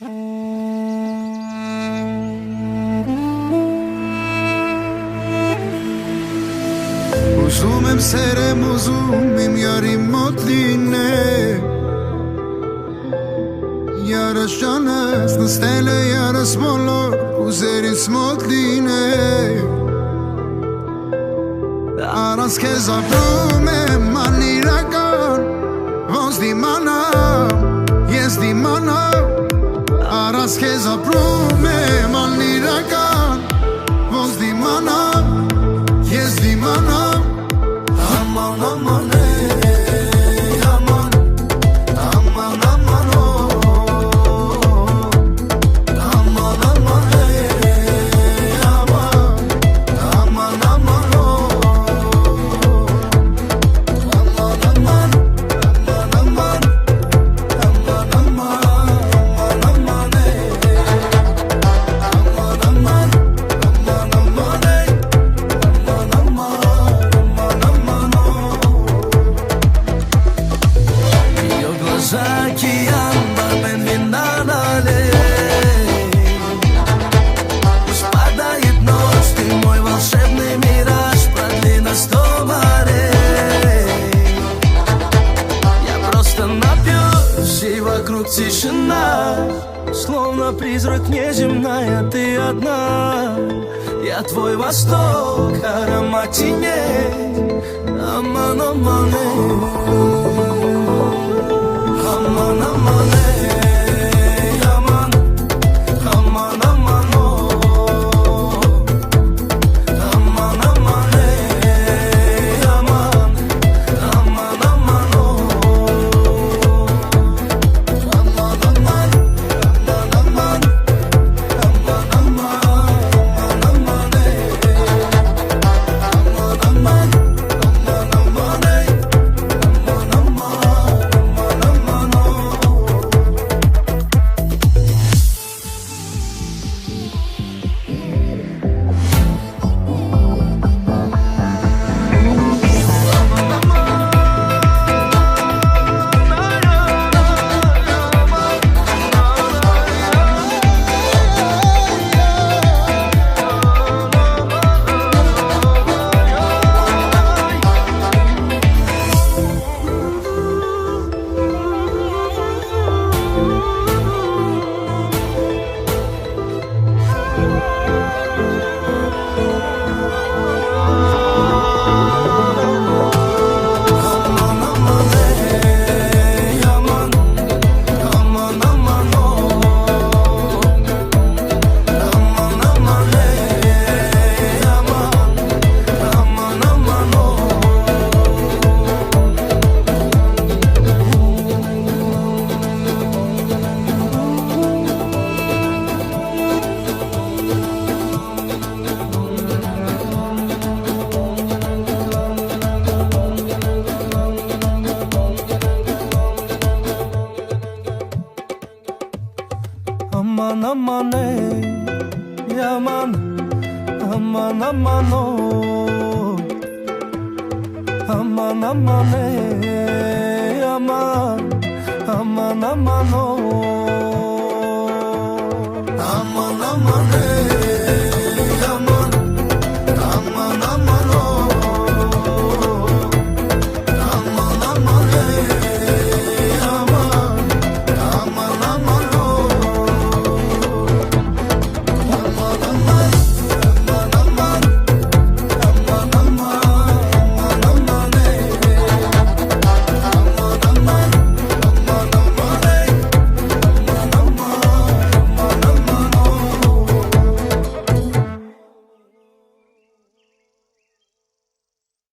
Ուզում եմ սերեմ, ուզում իմ յարի մոտ լինել Յարս ջանս նստել է յարս բոլոր ուզերից մոտ լինել Առանց քեզ ապրում եմ անիրական Ոնց դիմանամ, ես դիմանամ Առանց քեզ ապրում եմ անիրական Ոնց դիմանամ, ես դիմանամ Aman aman ey aman Aman aman oh Aman aman ey aman Aman aman oh Aman aman Aman aman Aman aman Aman ey Aman aman Aman aman ey Aman aman Океан, бармен, вина налей Пусть падает ночь, ты мой волшебный мираж Продли на 100 морей Я просто напьюсь, и вокруг тишина Словно призрак неземная, ты одна Я твой восток, аромат теней Аман, аман, Aman aman ey aman Aman aman oh Aman aman ey aman Aman aman oh Aman aman Aman aman Aman aman Aman ey Aman aman Aman aman ey Aman aman Aman aman ey aman Aman aman oh Aman aman ey aman Aman aman oh